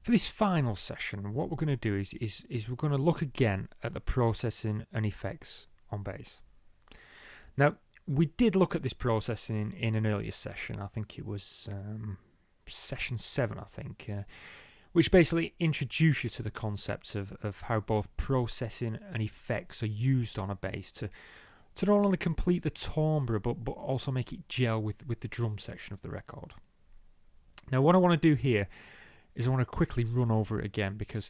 For this final session, what we're going to do is we're going to look again at the processing and effects on bass. Now, we did look at this processing in an earlier session. I think it was session 7, I think, which basically introduced you to the concept of how both processing and effects are used on a bass to not only complete the timbre but also make it gel with the drum section of the record. Now, what I want to do here is I want to quickly run over it again, because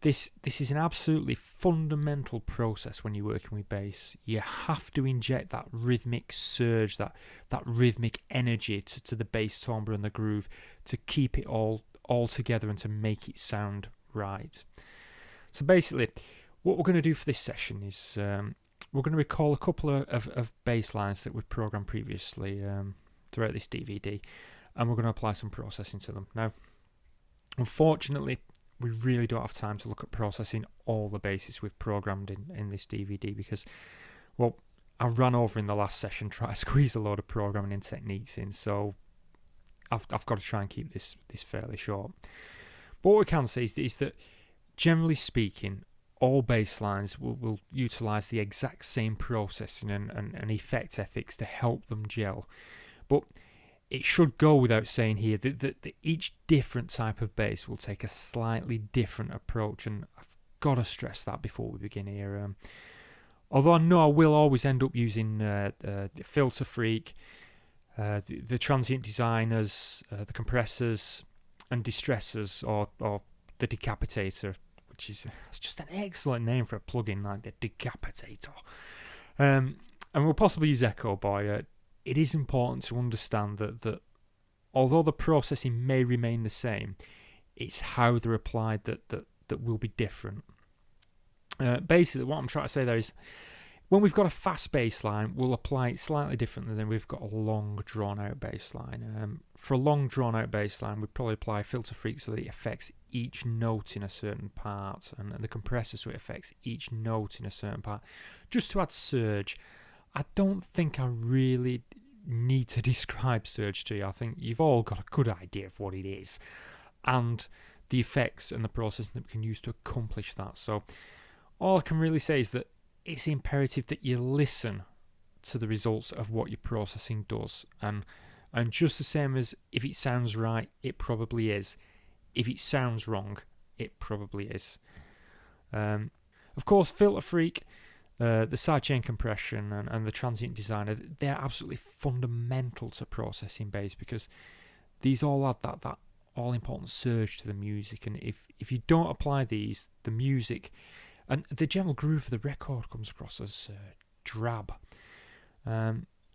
this is an absolutely fundamental process when you're working with bass. You have to inject that rhythmic surge, that rhythmic energy to the bass timbre and the groove to keep it all together and to make it sound right. So basically, what we're going to do for this session is we're going to recall a couple of bass lines that we've programmed previously throughout this DVD, and we're going to apply some processing to them. Now, unfortunately, we really don't have time to look at processing all the basses we've programmed in this DVD because, well, I ran over in the last session trying to squeeze a load of programming and techniques in, so I've got to try and keep this fairly short. But what we can say is that, generally speaking, all bass lines will utilise the exact same processing and effect ethics to help them gel. But it should go without saying here that each different type of bass will take a slightly different approach, and I've got to stress that before we begin here. Although I know I will always end up using the Filter Freak, the Transient Designers, the Compressors, and Distressors, or the Decapitator, which is just an excellent name for a plugin, like the Decapitator. And we'll possibly use Echo Boy. It is important to understand that although the processing may remain the same, it's how they're applied that will be different. Basically, what I'm trying to say there is, when we've got a fast bass line, we'll apply it slightly differently than we've got a long, drawn-out bass line. For a long, drawn-out bass line, we'd probably apply Filter Freak so that it affects each note in a certain part, and the compressor so it affects each note in a certain part, just to add surge. I don't think I really need to describe surge to you. I think you've all got a good idea of what it is and the effects and the processing that we can use to accomplish that. So all I can really say is that it's imperative that you listen to the results of what your processing does, and just the same as if it sounds right, it probably is. If it sounds wrong, it probably is. Of course, Filter Freak, the sidechain compression and the Transient Designer, they're absolutely fundamental to processing bass, because these all add that all-important surge to the music, and if you don't apply these, the music and the general groove of the record comes across as drab. I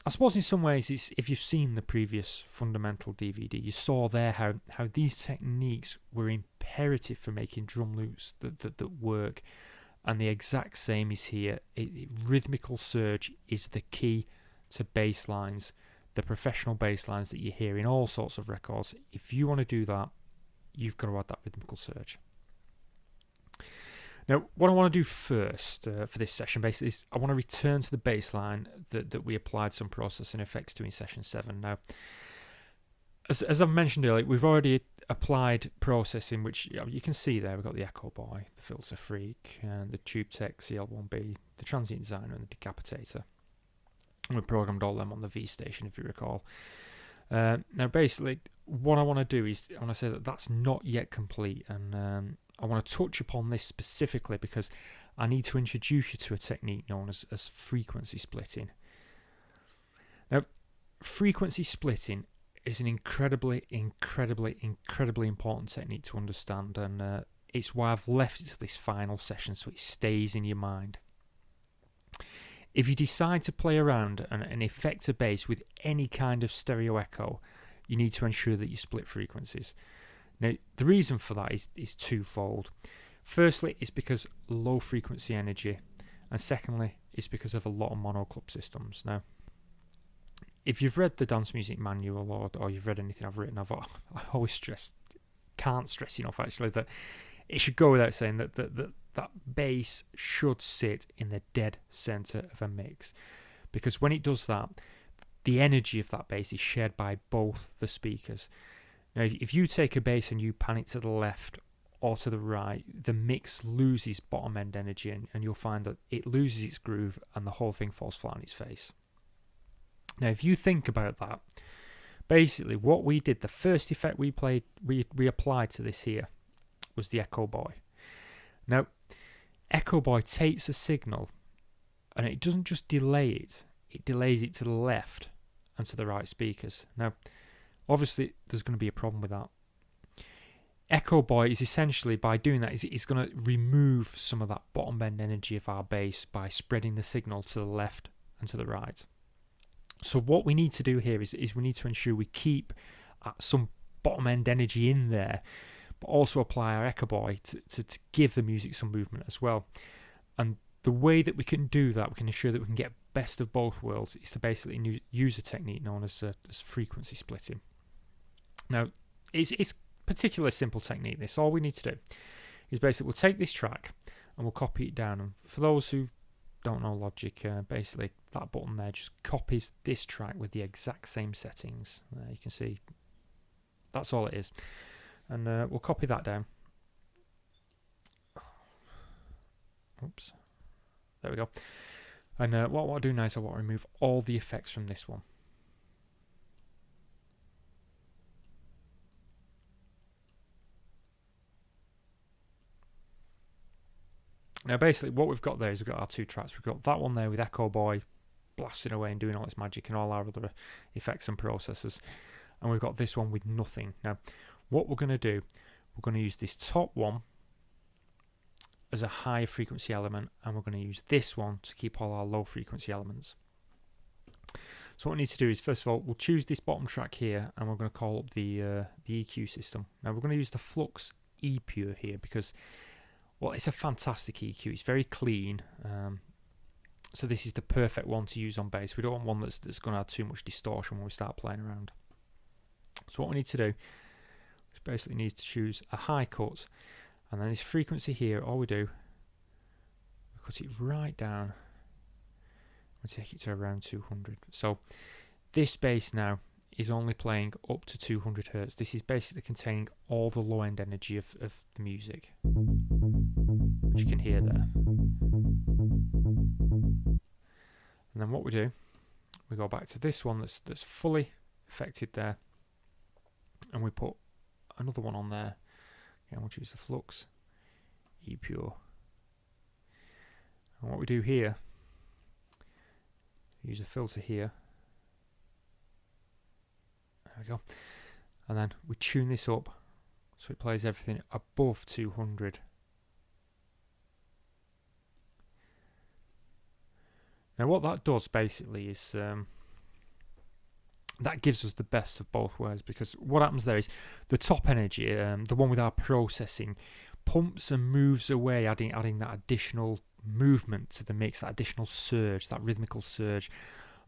suppose in some ways, if you've seen the previous Fundamental DVD, you saw there how these techniques were imperative for making drum loops that work. And the exact same is here. Rhythmical surge is the key to bass lines, the professional bass lines that you hear in all sorts of records. If you want to do that, you've got to add that rhythmical surge. Now, what I want to do first for this session, basically, is I want to return to the bass line that we applied some processing effects to in session 7. Now, as I've mentioned earlier, we've already applied processing, which you can see there. We've got the Echo Boy, the Filter Freak, and the Tube Tech CL1B, the Transient Designer, and the Decapitator. And we programmed all them on the V station, if you recall. Now, basically, what I want to do is I want to say that that's not yet complete, and I want to touch upon this specifically because I need to introduce you to a technique known as frequency splitting. Now, frequency splitting is an incredibly important technique to understand, and it's why I've left it to this final session so it stays in your mind. If you decide to play around and effect a bass with any kind of stereo echo, you need to ensure that you split frequencies. Now, the reason for that is twofold. Firstly, it's because low frequency energy, and secondly, it's because of a lot of monoclip systems. Now, if you've read the dance music manual or you've read anything I've written, I always can't stress enough actually that it should go without saying that bass should sit in the dead center of a mix, because when it does that, the energy of that bass is shared by both the speakers. Now, if you take a bass and you pan it to the left or to the right, the mix loses bottom end energy, and you'll find that it loses its groove and the whole thing falls flat on its face. Now, if you think about that, basically what we did, the first effect we applied to this here was the Echo Boy. Now, Echo Boy takes a signal and it doesn't just delay it, it delays it to the left and to the right speakers. Now, obviously, there's going to be a problem with that. Echo Boy is essentially, by doing that, is going to remove some of that bottom end energy of our bass by spreading the signal to the left and to the right. So what we need to do here is we need to ensure we keep some bottom end energy in there, but also apply our Echo Boy to give the music some movement as well. And the way that we can do that, we can ensure that we can get best of both worlds, is to basically use a technique known as frequency splitting. Now, it's particularly simple technique. This, all we need to do is basically we'll take this track and we'll copy it down. And for those who don't know Logic, basically that button there just copies this track with the exact same settings. You can see that's all it is, and we'll copy that down. Oops, there we go. And what I'll do now is I want to remove all the effects from this one. Now, basically, what we've got there is we've got our two tracks. We've got that one there with Echo Boy blasting away and doing all its magic and all our other effects and processors. And we've got this one with nothing. Now, what we're going to do, we're going to use this top one as a high frequency element, and we're going to use this one to keep all our low frequency elements. So what we need to do is, first of all, we'll choose this bottom track here, and we're going to call up the EQ system. Now, we're going to use the Flux E-Pure here because, well, it's a fantastic EQ. It's very clean. So this is the perfect one to use on bass. We don't want one that's going to have too much distortion when we start playing around. So what we need to do is basically need to choose a high cut, and then this frequency here, all we do, we cut it right down and take it to around 200. So this bass now is only playing up to 200 Hertz. This is basically containing all the low end energy of the music, which you can hear there. And then what we do, we go back to this one that's fully affected there, and we put another one on there. Again, we'll choose the Flux E-Pure. And what we do here, use a filter here. There we go. And then we tune this up so it plays everything above 200. Now what that does basically is that gives us the best of both worlds, because what happens there is the top energy, the one with our processing, pumps and moves away, adding that additional movement to the mix, that additional surge, that rhythmical surge,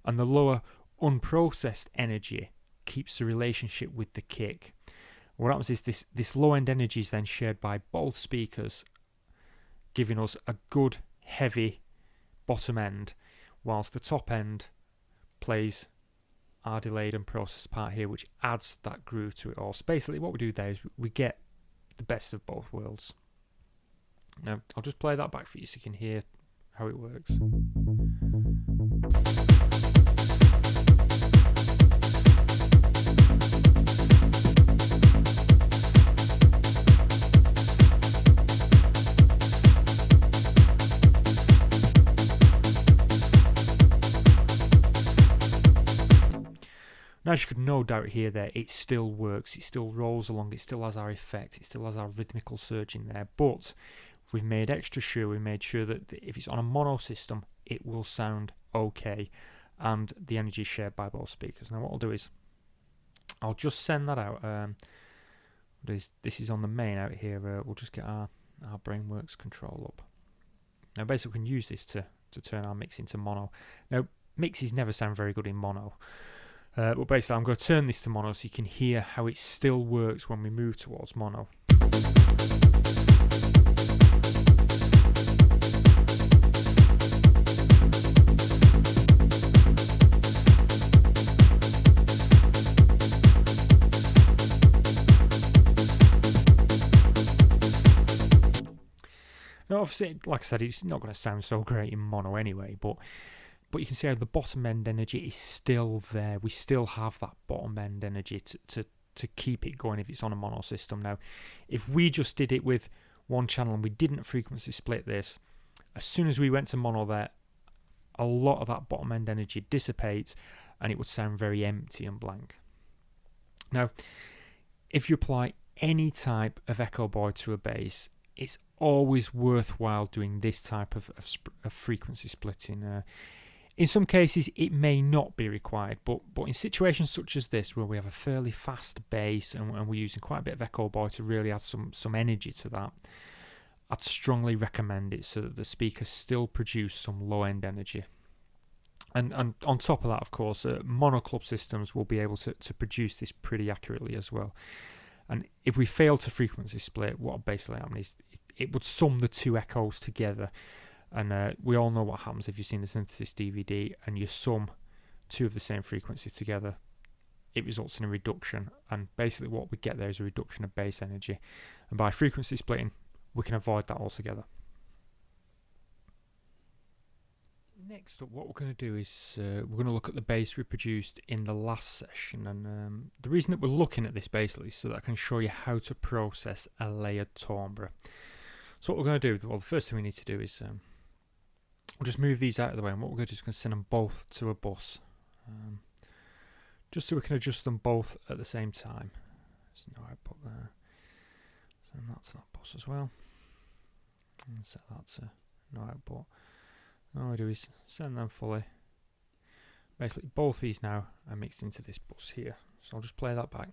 and the lower unprocessed energy keeps the relationship with the kick. What happens is this low end energy is then shared by both speakers, giving us a good heavy bottom end, whilst the top end plays our delayed and processed part here, which adds that groove to it all. So basically what we do there is we get the best of both worlds. Now I'll just play that back for you so you can hear how it works. Now, as you could no doubt hear there, it still works, it still rolls along, it still has our effect, it still has our rhythmical surge in there, but we've made extra sure, we made sure that if it's on a mono system, it will sound okay, and the energy is shared by both speakers. Now what I'll do is, I'll just send that out, this is on the main out here, we'll just get our Brainworks control up. Now basically we can use this to turn our mix into mono. Now mixes never sound very good in mono. But basically I'm going to turn this to mono so you can hear how it still works when we move towards mono. obviously, like I said, it's not going to sound so great in mono anyway, but you can see how the bottom end energy is still there. We still have that bottom end energy to keep it going if it's on a mono system. Now, if we just did it with one channel and we didn't frequency split this, as soon as we went to mono there, a lot of that bottom end energy dissipates and it would sound very empty and blank. Now, if you apply any type of echo boy to a bass, it's always worthwhile doing this type of frequency splitting. In some cases, it may not be required, but in situations such as this, where we have a fairly fast bass and we're using quite a bit of echo boy to really add some energy to that, I'd strongly recommend it so that the speakers still produce some low-end energy. And on top of that, of course, mono club systems will be able to produce this pretty accurately as well. And if we fail to frequency split, what basically happens is it would sum the two echoes together. And we all know what happens if you've seen the Synthesis DVD and you sum two of the same frequency together. It results in a reduction. And basically what we get there is a reduction of bass energy. And by frequency splitting, we can avoid that altogether. Next up, what we're going to do is we're going to look at the bass we produced in the last session. And the reason that we're looking at this basically is so that I can show you how to process a layered timbre. So what we're going to do, well, the first thing we need to do is we'll just move these out of the way, and what we're going to do is going to send them both to a bus, just so we can adjust them both at the same time. There's no output there. Send that to that bus as well, and set that to no output. All we do is send them fully. Basically, both these now are mixed into this bus here. So I'll just play that back.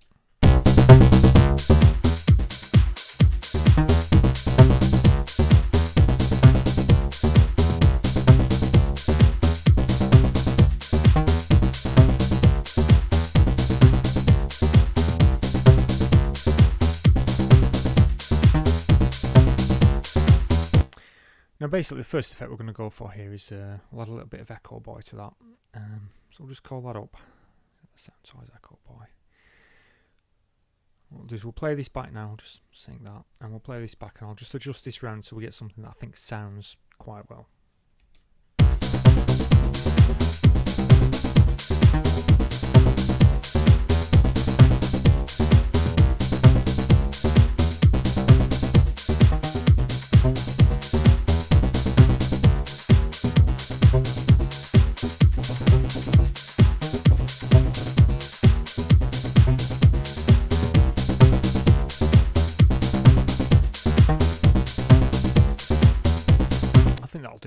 Now basically the first effect we're going to go for here is we'll add a little bit of echo boy to that. So we'll just call that up. The sound size echo boy. What we'll do is we'll play this back now, I'll just sing that, and we'll play this back and I'll just adjust this round so we get something that I think sounds quite well.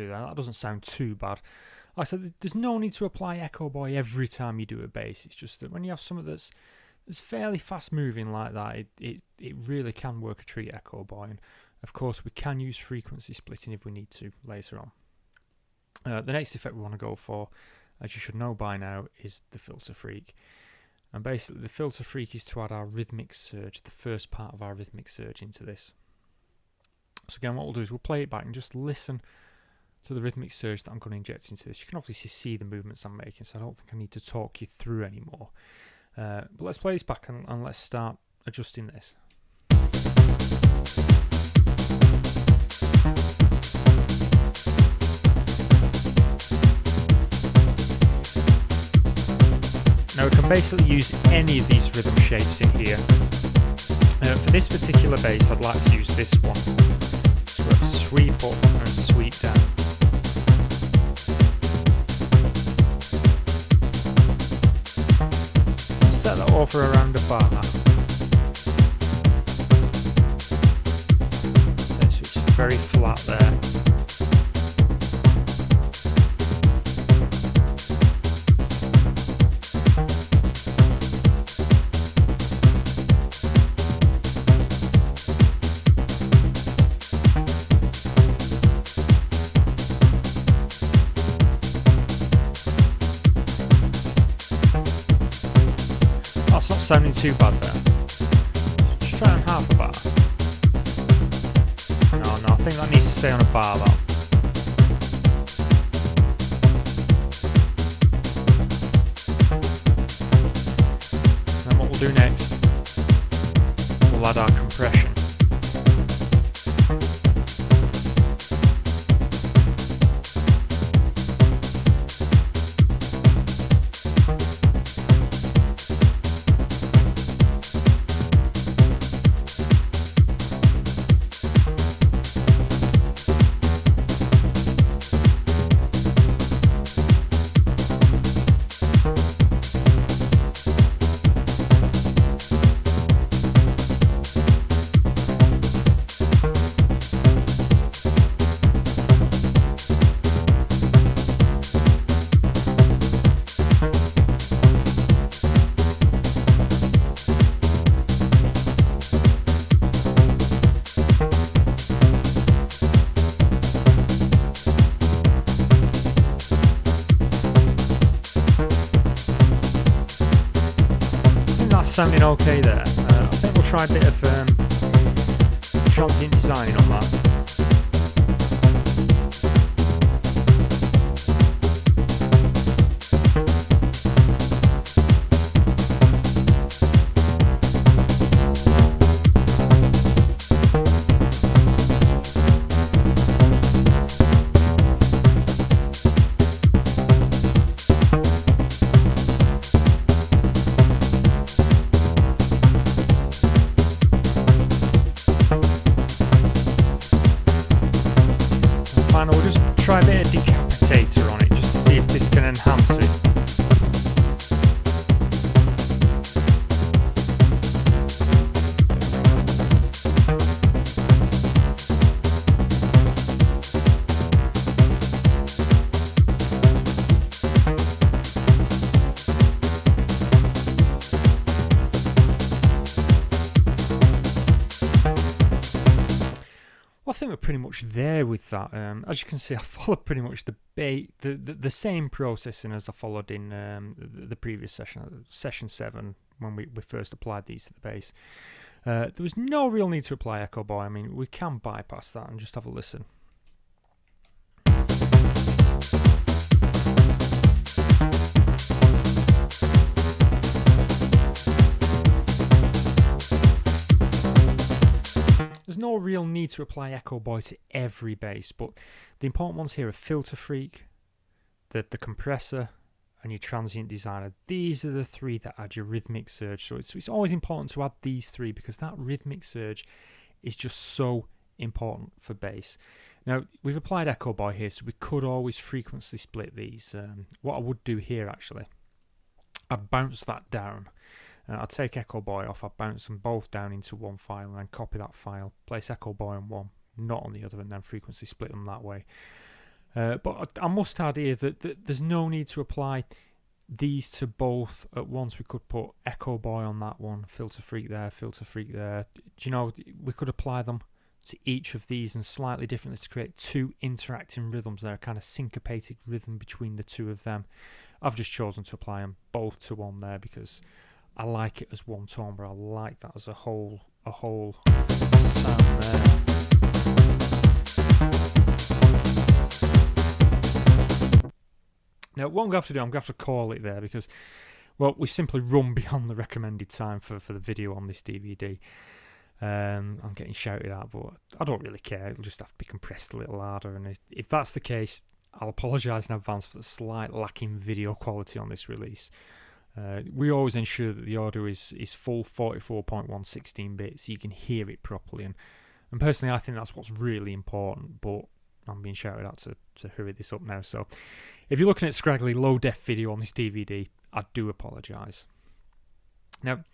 That doesn't sound too bad. Like I said, there's no need to apply echo boy every time you do a bass. It's just that when you have something that's fairly fast moving like that, it really can work a treat echo boy. And of course we can use frequency splitting if we need to later on. The next effect we want to go for, as you should know by now, is the filter freak. And basically the filter freak is to add our rhythmic surge, the first part of our rhythmic surge into this. So again, what we'll do is we'll play it back and just listen to the rhythmic surge that I'm going to inject into this. You can obviously see the movements I'm making, so I don't think I need to talk you through anymore. But let's play this back and let's start adjusting this. Now we can basically use any of these rhythm shapes in here. For this particular bass, I'd like to use this one. So we have a sweep up and a sweep down. Set that over around a bar. So it's very flat there. That's not sounding too bad there. Just try on half a bar. No, I think that needs to stay on a bar though. Then what we'll do next, we'll add our compression. Sounding okay there. I think we'll try a bit of transient designing on that. We'll just try a bit of decapitator on it, just to see if this can enhance it. I think we're pretty much there with that. As you can see, I followed pretty much the same processing as I followed in the previous session, session 7, when we first applied these to the bass. There was no real need to apply Echo Boy. I mean, we can bypass that and just have a listen. There's no real need to apply Echo Boy to every bass, but the important ones here are Filter Freak, the compressor, and your transient designer. These are the 3 that add your rhythmic surge. So it's always important to add these 3 because that rhythmic surge is just so important for bass. Now, we've applied Echo Boy here, so we could always frequency split these. What I would do here, actually, I'd bounce that down. I'll take Echo Boy off, I'll bounce them both down into one file and then copy that file, place Echo Boy on one, not on the other, and then frequency split them that way. But I must add here that there's no need to apply these to both at once. We could put Echo Boy on that one, Filter Freak there, Filter Freak there. Do you know, we could apply them to each of these and slightly differently to create 2 interacting rhythms there, a kind of syncopated rhythm between the 2 of them. I've just chosen to apply them both to one there because I like it as one tone, but I like that as a whole sound there. Now, what I'm going to have to do, I'm going to have to call it there because, well, we simply run beyond the recommended time for the video on this DVD. I'm getting shouted at, but I don't really care. It'll just have to be compressed a little harder, and if that's the case, I'll apologise in advance for the slight lacking video quality on this release. We always ensure that the audio is full 44.1 16 bits so you can hear it properly, and personally I think that's what's really important, but I'm being shouted at to hurry this up now. So if you're looking at scraggly low def video on this DVD, I do apologise. Now,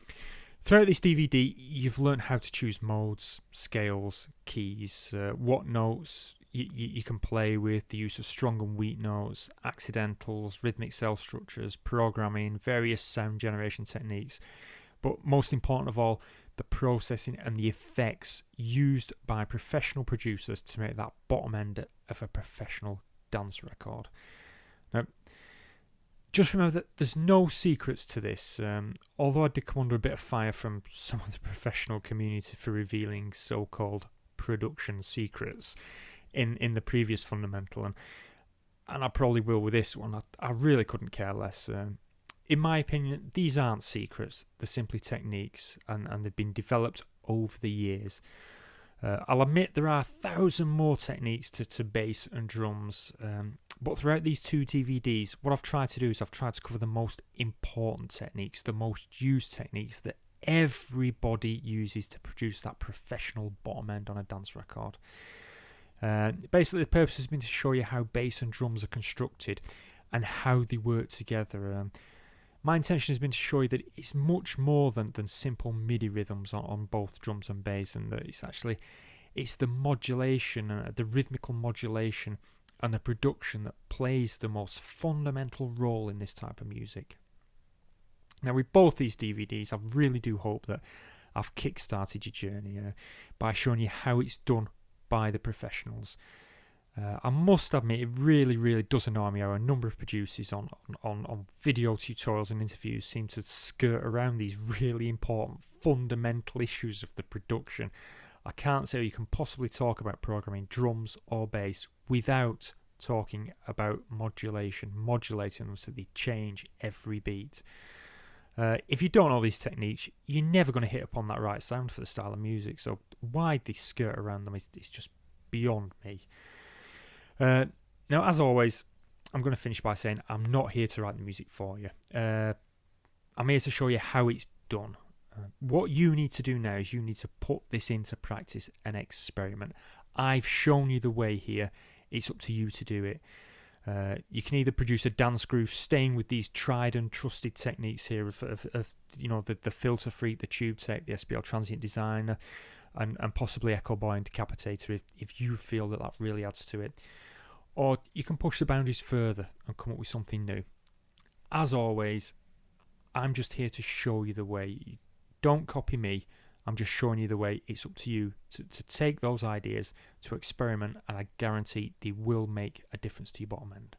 throughout this DVD you've learned how to choose modes, scales, keys, what notes you can play with, the use of strong and weak notes, accidentals, rhythmic cell structures, programming, various sound generation techniques, but most important of all, the processing and the effects used by professional producers to make that bottom end of a professional dance record. Now, just remember that there's no secrets to this, although I did come under a bit of fire from some of the professional community for revealing so-called production secrets in the previous Fundamental, and I probably will with this one. I really couldn't care less. In my opinion, these aren't secrets, they're simply techniques, and they've been developed over the years. I'll admit there are 1,000 more techniques to bass and drums, but throughout these 2 DVDs, what I've tried to do is I've tried to cover the most important techniques, the most used techniques that everybody uses to produce that professional bottom end on a dance record. Basically, the purpose has been to show you how bass and drums are constructed and how they work together. My intention has been to show you that it's much more than simple MIDI rhythms on both drums and bass, and that it's the modulation, the rhythmical modulation and the production that plays the most fundamental role in this type of music. Now, with both these DVDs, I really do hope that I've kick-started your journey by showing you how it's done by the professionals. I must admit, it really, really does annoy me how a number of producers on video tutorials and interviews seem to skirt around these really important fundamental issues of the production. I can't see how you can possibly talk about programming drums or bass without talking about modulating them so they change every beat. If you don't know these techniques, you're never going to hit upon that right sound for the style of music. So why they skirt around them is just beyond me. Now, as always, I'm going to finish by saying I'm not here to write the music for you. I'm here to show you how it's done. What you need to do now is you need to put this into practice and experiment. I've shown you the way here. It's up to you to do it. You can either produce a dance groove staying with these tried and trusted techniques here of the Filter Freak, the Tube Tech, the SPL Transient Designer, and possibly Echo Boy and Decapitator if you feel that really adds to it. Or you can push the boundaries further and come up with something new. As always, I'm just here to show you the way. Don't copy me. I'm just showing you the way. It's up to you to take those ideas, to experiment, and I guarantee they will make a difference to your bottom end.